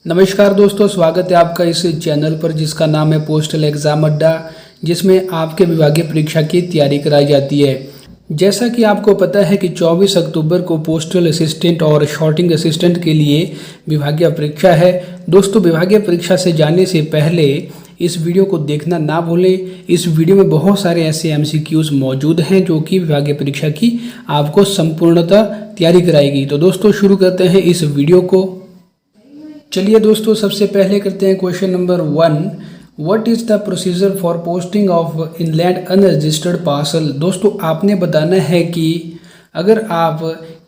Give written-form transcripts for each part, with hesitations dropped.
नमस्कार दोस्तों, स्वागत है आपका इस चैनल पर जिसका नाम है पोस्टल एग्जाम अड्डा, जिसमें आपके विभागीय परीक्षा की तैयारी कराई जाती है। जैसा कि आपको पता है कि 24 अक्टूबर को पोस्टल असिस्टेंट और शॉर्टिंग असिस्टेंट के लिए विभागीय परीक्षा है। दोस्तों, विभागीय परीक्षा से जाने से पहले इस वीडियो को देखना ना भूलें। इस वीडियो में बहुत सारे ऐसे MCQs मौजूद हैं जो कि विभागीय परीक्षा की आपको संपूर्णतः तैयारी कराएगी। तो दोस्तों, शुरू करते हैं इस वीडियो को। चलिए दोस्तों, सबसे पहले करते हैं question number 1। What is the procedure for posting of inland unregistered parcel. दोस्तों, आपने बताना है कि अगर आप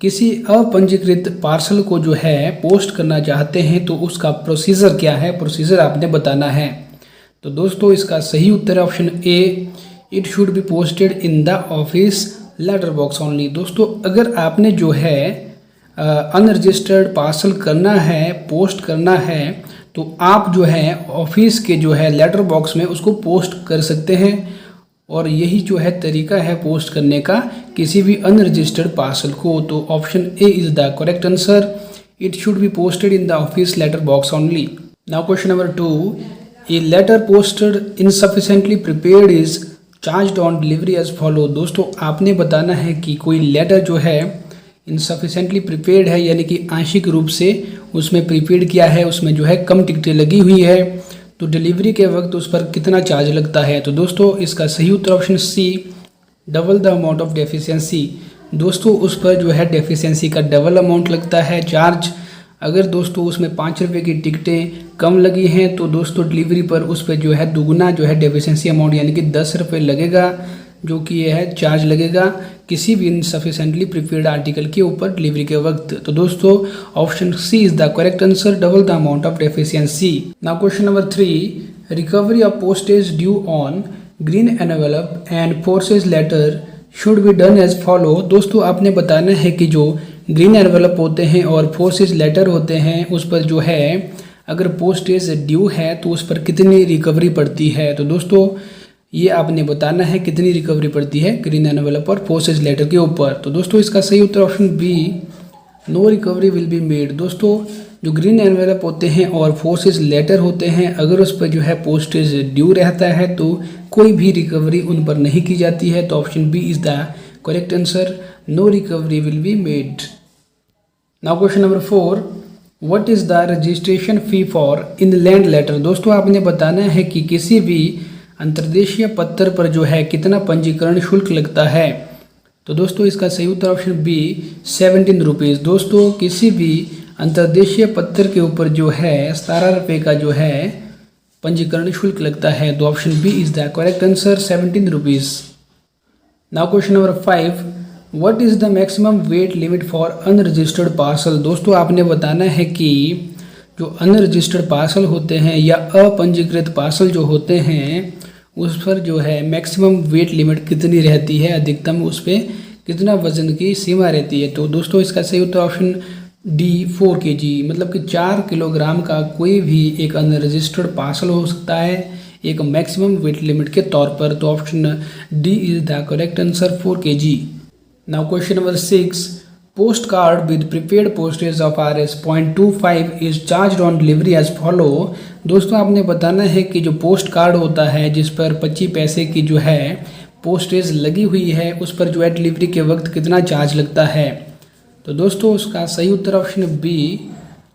किसी अपंजीकृत पार्सल को जो है पोस्ट करना चाहते हैं तो उसका प्रोसीजर क्या है, प्रोसीजर आपने बताना है। तो दोस्तों, इसका सही उत्तर है option A, it should be posted in the office letter box only. दोस्तों, अगर आपने जो है अनरजिस्टर्ड पार्सल करना है, पोस्ट करना है, तो आप जो है ऑफिस के जो है लेटर बॉक्स में उसको पोस्ट कर सकते हैं। और यही जो है तरीका है पोस्ट करने का किसी भी अनरजिस्टर्ड पार्सल को। तो option A is the correct answer, it should be posted in the office letter box only. Now question number 2, a letter posted insufficiently prepared is charged on delivery as follow. दोस्तों, आपने बताना है कि कोई letter जो है इनसफिशेंटली prepared है, यानी कि आंशिक रूप से उसमें प्रीपेड किया है, उसमें जो है कम टिकटें लगी हुई है, तो डिलीवरी के वक्त उस पर कितना चार्ज लगता है। तो दोस्तों, इसका सही उत्तर option C, double the amount of deficiency. दोस्तों, उस पर जो है डेफिशिएंसी का डबल अमाउंट लगता है चार्ज। अगर दोस्तों उसमें 5 रुपये की टिकटें कम लगी हैं तो दोस्तों डिलीवरी पर उस पर जो है दुगना जो है डेफिशिएंसी अमाउंट यानी कि 10 रुपये लगेगा, जो कि यह है चार्ज लगेगा किसी भी इनसफिशेंटली प्रिपेयर्ड आर्टिकल के ऊपर डिलीवरी के वक्त। तो दोस्तों, option C is the correct answer, double the amount of deficiency. Now question number 3, recovery of postage due on green envelope and forces letter should be done as follow. दोस्तों, आपने बताना है कि जो ग्रीन एनवेलप होते हैं और forces letter होते हैं उस पर जो है अगर पोस्टेज ड्यू है तो उस पर कितनी रिकवरी पड़ती है। तो दोस्तों, ये आपने बताना है कितनी रिकवरी पड़ती है ग्रीन एनवेलप और फोर्सेज लेटर के ऊपर। तो दोस्तों, इसका सही उत्तर option B, no recovery will be made. दोस्तों, जो ग्रीन एनवेलप होते हैं और फोर्सेज लेटर होते हैं, अगर उस पर जो है पोस्टेज ड्यू रहता है तो कोई भी रिकवरी उन पर नहीं की जाती है। तो option B is the correct answer, no recovery will be made. Now question number 4, what is the registration fee for inland letter. दोस्तों, आपने बताना है कि किसी भी अंतर्देशीय पत्र पर जो है कितना पंजीकरण शुल्क लगता है। तो दोस्तों, इसका सही उत्तर ऑप्शन बी, 17 रुपीज़। दोस्तों, किसी भी अंतर्देशीय पत्र के ऊपर जो है 17 रुपये का जो है पंजीकरण शुल्क लगता है। तो option B is the correct answer, 17 rupees. Now question number 5, what is the maximum weight limit for unregistered parcel. दोस्तों, आपने बताना है कि जो अनरजिस्टर्ड पार्सल होते हैं या अपंजीकृत पार्सल जो होते हैं उस पर जो है मैक्सिमम वेट लिमिट कितनी रहती है, अधिकतम उस पर कितना वजन की सीमा रहती है। तो दोस्तों, इसका सही उत्तर ऑप्शन डी, 4 kg, मतलब कि 4 किलोग्राम का कोई भी एक अनरजिस्टर्ड पार्सल हो सकता है एक मैक्सिमम वेट लिमिट के तौर पर। तो option D is the correct answer, 4 kg। Now question number 6, post card with prepaid postage of Rs.25 is charge on delivery as follow. दोस्तों, आपने बताना है कि जो पोस्ट कार्ड होता है जिस पर 25 पैसे की जो है पोस्टेज लगी हुई है उस पर जो है डिलीवरी के वक्त कितना चार्ज लगता है। तो दोस्तों, उसका सही उत्तर ऑप्शन बी,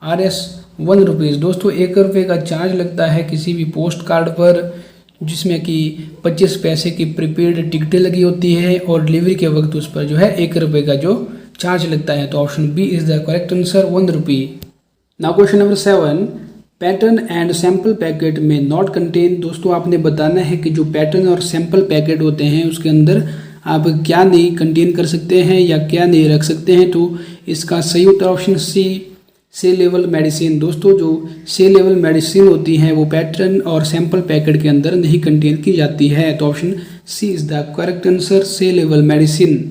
Rs 1 रुपीज़। दोस्तों, 1 रुपये का चार्ज लगता है किसी भी पोस्ट कार्ड पर जिसमें कि 25 पैसे की प्रीपेड टिकटें लगी होती है और डिलीवरी के वक्त उस पर जो है 1 रुपये का जो चार्ज लगता है। तो option B is the correct answer, 1 rupee. Now question number 7, pattern and sample packet में नॉट कंटेन। दोस्तों, आपने बताना है कि जो पैटर्न और सैम्पल पैकेट होते हैं उसके अंदर आप क्या नहीं कंटेन कर सकते हैं या क्या नहीं रख सकते हैं। तो इसका सही उत्तर ऑप्शन सी, से लेवल मेडिसिन। दोस्तों, जो से लेवल मेडिसिन होती हैं वो पैटर्न और सैम्पल पैकेट के अंदर नहीं कंटेन की जाती है। तो option C is the correct answer, से level medicine.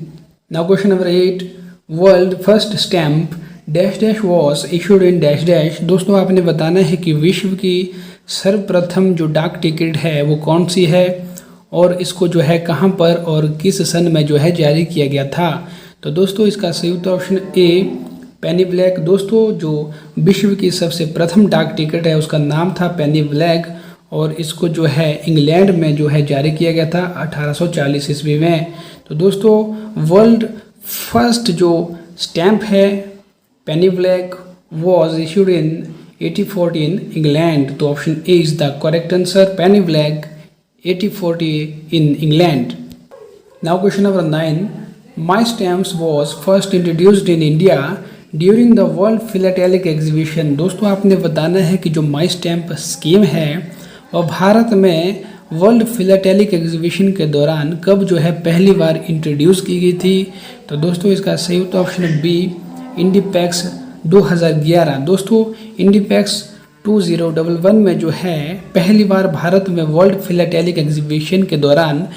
Now question number 8, world first stamp dash dash was issued in dash dash. दोस्तों, आपने बताना है कि विश्व की सर्वप्रथम जो डाक टिकट है वो कौन सी है और इसको जो है कहाँ पर और किस सन में जो है जारी किया गया था। तो दोस्तों, इसका सही उत्तर ऑप्शन ए, पेनी ब्लैक। दोस्तों जो विश्व की सबसे प्रथम डाक टिकट है उसका नाम था पेनी ब्लैक और इसको जो है इंग्लैंड में जो है जारी किया गया था 1840 ईस्वी में। तो दोस्तों वर्ल्ड फर्स्ट जो स्टैम्प है penny black was issued in 1840 in England। तो option A is the correct answer, penny black 1840 in England। Now question number 9, my stamps was first introduced in India during the world philatelic exhibition. दोस्तों आपने बताना है कि जो माई stamp scheme है और भारत में वर्ल्ड फिलाटेलिक एग्जीबिशन के दौरान कब जो है पहली बार इंट्रोड्यूस की गई थी। तो दोस्तों इसका सही उत्तर ऑप्शन बी, इंडिपेक्स 2011। दोस्तों इंडिपेक्स 2011 में जो है पहली बार भारत में वर्ल्ड फिलाटेलिक एग्जीबिशन के दौरान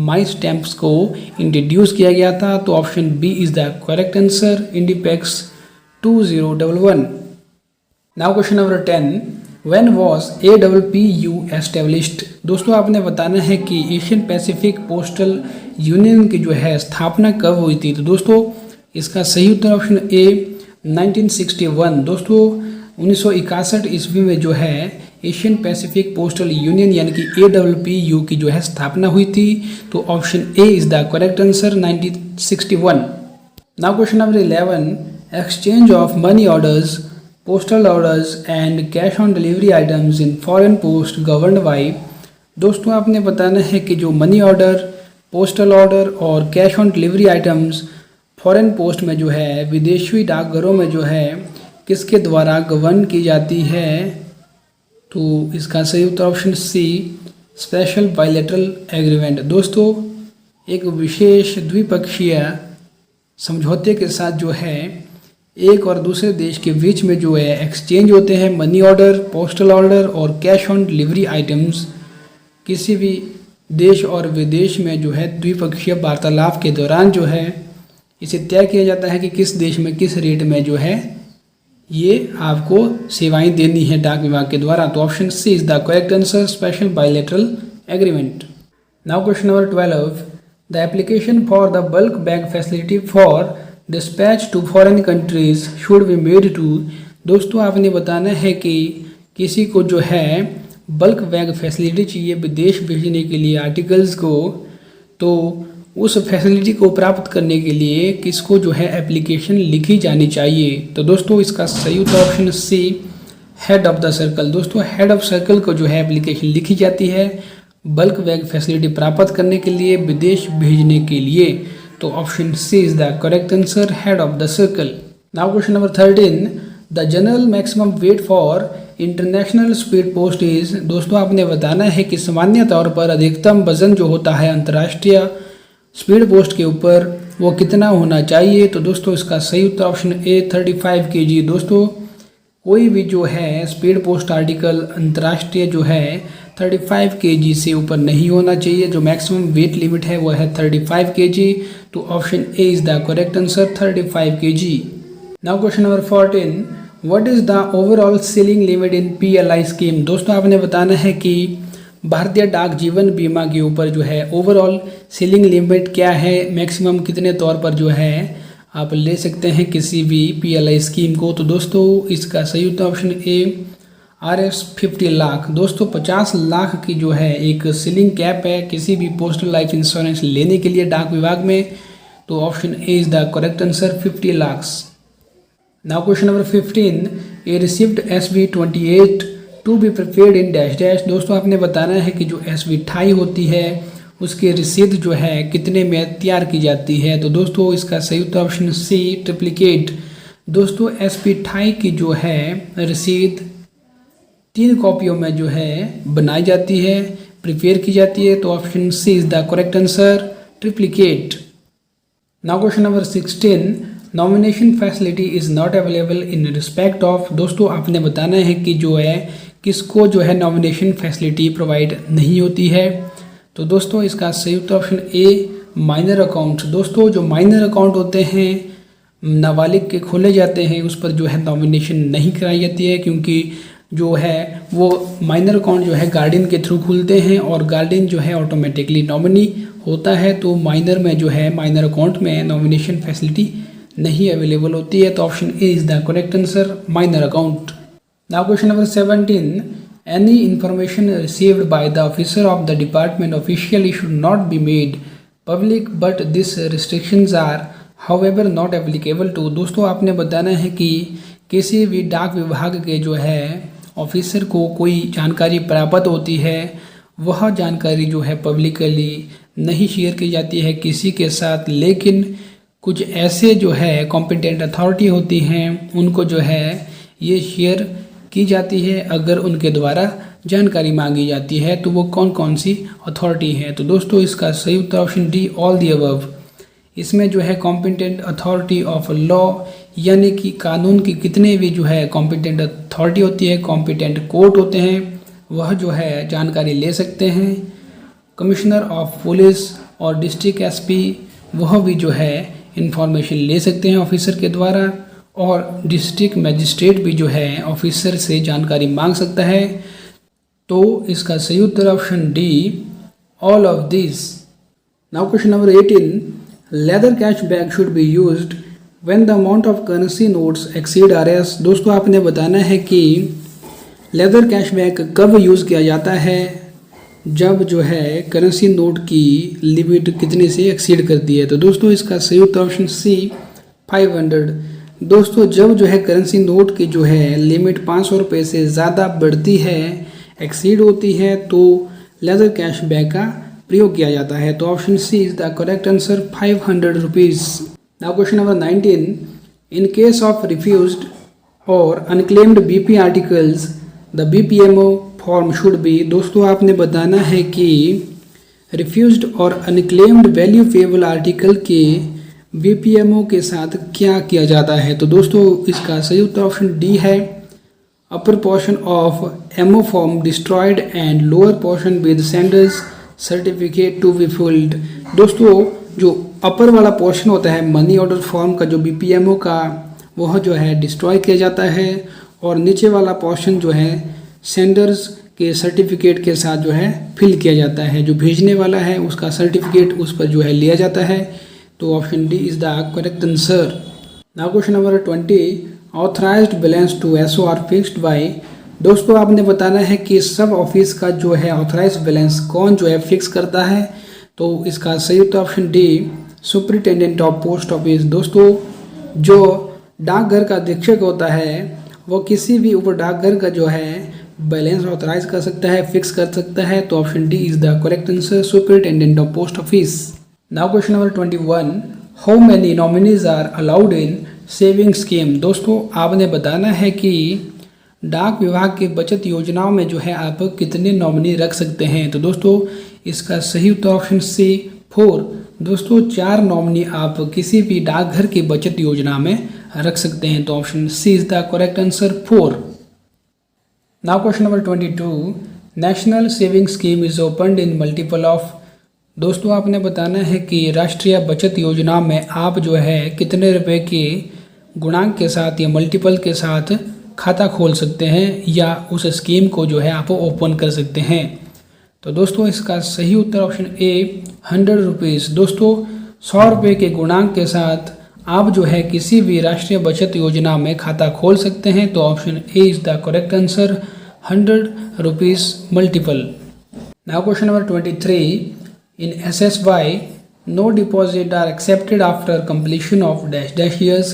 माई स्टैम्प्स को इंट्रोड्यूस किया गया था। तो option B is the correct answer, Indipex 2011। Now question number 10, when was APPU established. दोस्तों आपने बताना है कि एशियन पैसिफिक पोस्टल यूनियन की जो है स्थापना कब हुई थी। तो दोस्तों इसका सही उत्तर ऑप्शन ए 1961। दोस्तों 1961 ईस्वी में जो है एशियन पैसिफिक पोस्टल यूनियन यानी कि APPU की जो है स्थापना हुई थी। तो option A is the correct answer, 1961। Now question number 11, exchange of money orders, postal orders and cash on delivery items in foreign post governed bye. दोस्तों आपने बताना है कि जो मनी ऑर्डर, पोस्टल ऑर्डर और cash on delivery items foreign post में जो है विदेशी डाकघरों में जो है किसके द्वारा गवर्न की जाती है। तो इसका सही उत्तर option C, special bilateral agreement. दोस्तों एक विशेष द्विपक्षीय समझौते के साथ जो है एक और दूसरे देश के बीच में जो है एक्सचेंज होते हैं मनी ऑर्डर, पोस्टल ऑर्डर और कैश ऑन डिलीवरी आइटम्स। किसी भी देश और विदेश में जो है द्विपक्षीय वार्तालाप के दौरान जो है इसे तय किया जाता है कि किस देश में किस रेट में जो है ये आपको सेवाएं देनी है डाक विभाग के द्वारा। तो option C is the correct answer, special bilateral agreement. Now question number 12, the application for the bulk bag facility for dispatch to foreign countries should be made to. दोस्तों आपने बताना है कि किसी को जो है बल्क बैग फैसिलिटी चाहिए विदेश भेजने के लिए आर्टिकल्स को, तो उस फैसिलिटी को प्राप्त करने के लिए किसको जो है एप्लीकेशन लिखी जानी चाहिए। तो दोस्तों इसका सही उत्तर option C, head of the circle. दोस्तों हेड ऑफ सर्कल को जो है एप्लीकेशन लिखी जाती है बल्क बैग फैसिलिटी प्राप्त करने के लिए, विदेश भेजने के लिए। तो option C is the correct answer, head of the circle. Now question number 13, the general maximum weight for international speed post is. दोस्तों आपने बताना है कि सामान्य तौर पर अधिकतम वजन जो होता है अंतर्राष्ट्रीय स्पीड पोस्ट के ऊपर वो कितना होना चाहिए। तो दोस्तों इसका सही उत्तर ऑप्शन ए 35 kg। दोस्तों कोई भी जो है स्पीड पोस्ट आर्टिकल अंतर्राष्ट्रीय जो है 35 kg से ऊपर नहीं होना चाहिए। जो मैक्सिमम वेट लिमिट है वो है 35 kg। तो option A is the correct answer, 35 kg। Now question number 14, what is the overall ceiling limit in PLI scheme. दोस्तों आपने बताना है कि भारतीय डाक जीवन बीमा के ऊपर जो है ओवरऑल सीलिंग लिमिट क्या है, मैक्सिमम कितने तौर पर जो है आप ले सकते हैं किसी भी PLI स्कीम को। तो दोस्तों इसका सही उत्तर ऑप्शन ए RS 50 लाख। दोस्तों 50 लाख की जो है एक सीलिंग कैप है किसी भी पोस्टल लाइफ इंश्योरेंस लेने के लिए डाक विभाग में। तो option A is the correct answer, 50 lakh. Now question number 15, a receipt SV28 to be prepared in dash dash. दोस्तों आपने बताना है कि जो SV28 होती है उसकी रसीद जो है कितने में तैयार की जाती है। तो दोस्तों इसका सही उत्तर ऑप्शन सी, ट्रिप्लिकेट। दोस्तों SV28 की जो है रसीद 3 कॉपियों में जो है बनाई जाती है, प्रिपेयर की जाती है। तो option C is the correct answer, triplicate. Now question number 16, nomination facility is not available in respect of. दोस्तों आपने बताना है कि जो है किसको जो है नॉमिनेशन फैसिलिटी प्रोवाइड नहीं होती है। तो दोस्तों इसका सही उत्तर ऑप्शन ए, माइनर अकाउंट। दोस्तों जो माइनर अकाउंट होते हैं नाबालिग के खोले जाते हैं उस पर जो है नॉमिनेशन नहीं कराई जाती है, क्योंकि जो है वो माइनर अकाउंट जो है गार्डियन के थ्रू खुलते हैं और गार्डियन जो है ऑटोमेटिकली नॉमिनी होता है। तो माइनर में जो है माइनर अकाउंट में नॉमिनेशन फैसिलिटी नहीं अवेलेबल होती है, तो option A is the correct answer, minor account. Now question number 17, any information received by the officer of the department officially should not be made public but this restrictions are however not applicable to. दोस्तों आपने बताना है कि किसी भी डाक विभाग के जो है ऑफिसर को कोई जानकारी प्राप्त होती है, वह जानकारी जो है पब्लिकली नहीं शेयर की जाती है किसी के साथ, लेकिन कुछ ऐसे जो है कॉम्पिटेंट अथॉरिटी होती हैं उनको जो है ये शेयर की जाती है अगर उनके द्वारा जानकारी मांगी जाती है। तो वो कौन कौन सी अथॉरिटी है? तो दोस्तों इसका सही उत्तर option D, all the above. इसमें जो है कॉम्पिटेंट अथॉरिटी ऑफ लॉ यानी कि कानून की कितने भी जो है कॉम्पिटेंट अथॉरिटी होती है, कॉम्पिटेंट कोर्ट होते हैं, वह जो है जानकारी ले सकते हैं। कमिश्नर ऑफ पुलिस और डिस्ट्रिक्ट एसपी वह भी जो है इंफॉर्मेशन ले सकते हैं ऑफिसर के द्वारा, और डिस्ट्रिक्ट मजिस्ट्रेट भी जो है ऑफिसर से जानकारी मांग सकता है। तो इसका सही उत्तर option D, all of this. Now question number 18, leather cash bag should be used when the amount of currency notes exceed RS। दोस्तों आपने बताना है कि लेदर कैश बैग कब यूज़ किया जाता है, जब जो है करेंसी नोट की लिमिट कितने से एक्सीड करती है। तो दोस्तों इसका सही उत्तर ऑप्शन सी, 500। दोस्तों जब जो है करेंसी नोट की जो है लिमिट 500 रुपये से ज़्यादा बढ़ती है, एक्सीड होती है, तो लेदर कैश बैग का प्रयोग किया जाता है। तो option C is the correct answer, 500 rupees. Now question number 19, in case of refused और unclaimed BP articles the BPMO form should be. दोस्तों आपने बताना है कि रिफ्यूज्ड और अनक्लेम्ड वैल्यू पेएबल आर्टिकल के BPMO के साथ क्या किया जाता है। तो दोस्तों इसका सही उत्तर ऑप्शन डी है, upper portion of MO form destroyed and lower portion with sender's certificate to be filled. दोस्तों जो अपर वाला पोर्शन होता है मनी ऑर्डर फॉर्म का, जो BPMO का, वह जो है डिस्ट्रॉय किया जाता है, और नीचे वाला पोर्शन जो है सेंडर्स के सर्टिफिकेट के साथ जो है फिल किया जाता है। जो भेजने वाला है उसका सर्टिफिकेट उस पर जो है लिया जाता है। तो option D is the correct answer. Now question number 20, authorised balance to SOR fixed by. दोस्तों आपने बताना है कि सब ऑफिस का जो है ऑथराइज्ड बैलेंस कौन जो है फिक्स करता है। तो इसका सही उत्तर option D, superintendent of post office. दोस्तों जो डाकघर का अधीक्षक होता है वो किसी भी उप डाकघर का जो है बैलेंस ऑथराइज कर सकता है, फिक्स कर सकता है। तो option D is the correct answer, superintendent of post office. Now question number 21, how many nominees are allowed in saving scheme. दोस्तों आपने बताना है कि डाक विभाग के बचत योजनाओं में जो है आप कितने नॉमिनी रख सकते हैं। तो दोस्तों इसका सही उत्तर ऑप्शन सी, 4। दोस्तों 4 नॉमिनी आप किसी भी डाकघर की बचत योजना में रख सकते हैं। तो option C is the correct answer, 4। Now question number 22, national saving scheme is opened in multiple of. दोस्तों आपने बताना है कि राष्ट्रीय बचत योजना में आप जो है कितने रुपए के गुणांक के साथ या मल्टीपल के साथ खाता खोल सकते हैं या उस स्कीम को जो है आप ओपन कर सकते हैं। तो दोस्तों इसका सही उत्तर ऑप्शन ए, 100 रुपीज़। दोस्तों 100 रुपये के गुणांक के साथ आप जो है किसी भी राष्ट्रीय बचत योजना में खाता खोल सकते हैं। तो option A is the correct answer, 100 rupees multiple. Now question number 23, in SSY no deposit are accepted after completion of dash dash years.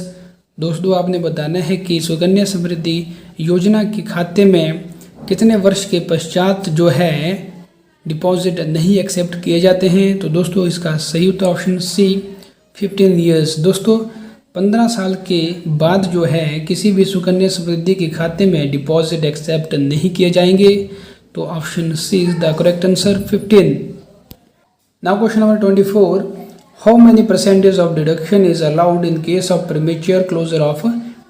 दोस्तों आपने बताना है कि सुकन्या समृद्धि योजना के खाते में कितने वर्ष के पश्चात जो है डिपॉजिट नहीं एक्सेप्ट किए जाते हैं। तो दोस्तों इसका सही उत्तर ऑप्शन सी, 15 ईयर्स। दोस्तों 15 साल के बाद जो है किसी भी सुकन्या समृद्धि के खाते में डिपॉजिट एक्सेप्ट नहीं किए जाएंगे। तो option C is the correct answer, 15। Now question number 24, how many percentage of deduction is allowed in case of premature closure of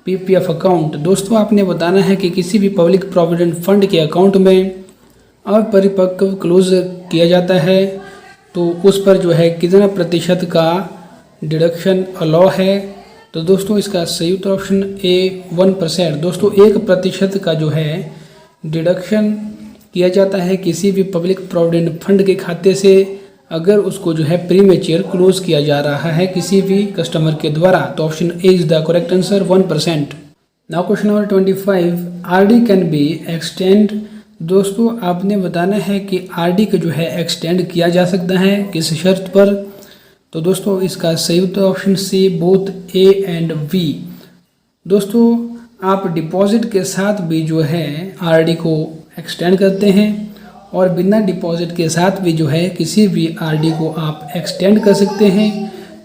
PPF account. दोस्तों आपने बताना है कि किसी भी पब्लिक प्रोविडेंट फंड के अकाउंट में अपरिपक्व क्लोज किया जाता है तो उस पर जो है कितना प्रतिशत का डिडक्शन अलाउ है। तो दोस्तों इसका सही उत्तर ऑप्शन ए, 1%। दोस्तों 1% का जो है डिडक्शन किया जाता है किसी भी पब्लिक प्रोविडेंट फंड के खाते से अगर उसको जो है प्रीमेच्योर क्लोज किया जा रहा है किसी भी कस्टमर के द्वारा, तो option A is the correct answer 1%। Now question number 25, RD can be extend. दोस्तों आपने बताना है कि आरडी को जो है एक्सटेंड किया जा सकता है किस शर्त पर। तो दोस्तों इसका सही उत्तर option C both A and B. दोस्तों आप डिपॉजिट के साथ भी जो है आरडी को एक्सटेंड करते हैं और बिना डिपॉजिट के साथ भी जो है किसी भी आरडी को आप एक्सटेंड कर सकते हैं।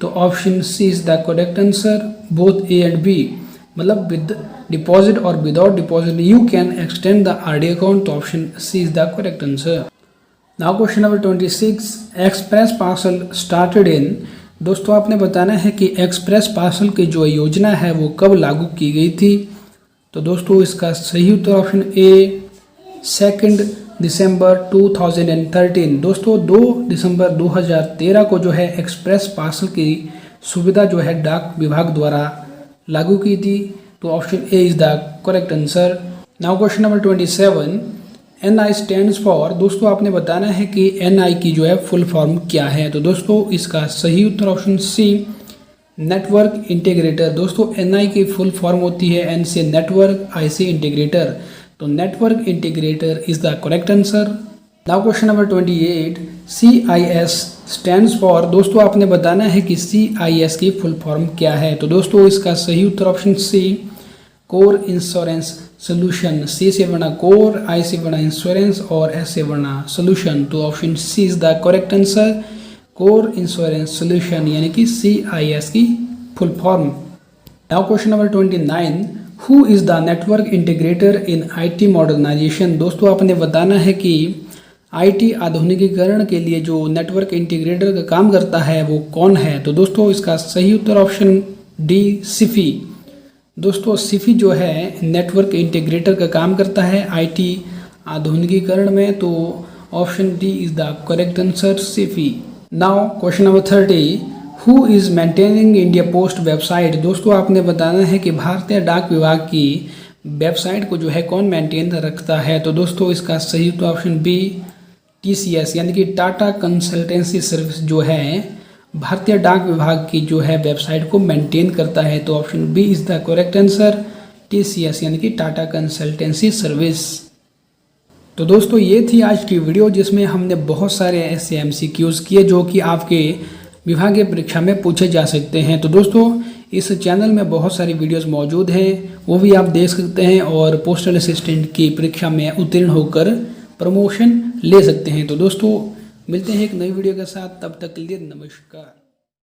तो option C is the correct answer both A and B, मतलब विद डिपॉजिट और without deposit you can extend the RD account. तो option C is the correct answer. Now question number 26, express parcel started in. दोस्तों आपने बताना है कि express parcel की जो योजना है वो कब लागू की गई थी। तो दोस्तों इसका सही उत्तर ऑप्शन ए 2 दिसंबर 2013। दोस्तों 2 दिसंबर 2013 को जो है एक्सप्रेस पार्सल की सुविधा जो है डाक विभाग द्वारा लागू की थी। तो option A is the correct answer. Now question number 27, NI stands for. दोस्तों आपने बताना है कि NI की जो है फुल फॉर्म क्या है। तो दोस्तों इसका सही उत्तर ऑप्शन सी नेटवर्क इंटीग्रेटर। दोस्तों NI की फुल फॉर्म होती है N से नेटवर्क, I से इंटीग्रेटर। तो network integrator is the correct answer. Now question number 28, CIS stands for. दोस्तों आपने बताना है कि CIS की फुल फॉर्म क्या है। तो दोस्तों इसका सही उत्तर option C core insurance solution. C से बना कोर, आई से बना इंश्योरेंस और एस से बना सोल्यूशन। तो option C is the correct answer core insurance solution, यानी कि CIS की full form. Now question number 29, who is the network integrator in IT modernisation. दोस्तों आपने बताना है कि IT आधुनिकीकरण के लिए जो नेटवर्क इंटीग्रेटर का काम करता है वो कौन है। तो दोस्तों इसका सही उत्तर ऑप्शन डी सिफी। दोस्तों सिफी जो है नेटवर्क इंटीग्रेटर का काम करता है IT आधुनिकीकरण में। तो option D is the correct answer Sify. Now question number 30, who is maintaining India post website. दोस्तों आपने बताना है कि भारतीय डाक विभाग की वेबसाइट को जो है कौन मेंटेन रखता है। तो दोस्तों इसका सही उत्तर ऑप्शन बी TCS, यानी कि टाटा कंसल्टेंसी सर्विस जो है भारतीय डाक विभाग की जो है वेबसाइट को मेंटेन करता है। तो option B is the correct answer TCS, यानी कि टाटा कंसल्टेंसी सर्विस। तो दोस्तों ये थी आज की वीडियो जिसमें हमने बहुत सारे ऐसे MCQs किए जो कि आपके विभागीय परीक्षा में पूछे जा सकते हैं। तो दोस्तों इस चैनल में बहुत सारी वीडियोस मौजूद हैं, वो भी आप देख सकते हैं और पोस्टल असिस्टेंट की परीक्षा में उत्तीर्ण होकर प्रमोशन ले सकते हैं। तो दोस्तों मिलते हैं एक नई वीडियो के साथ, तब तक के लिए नमस्कार।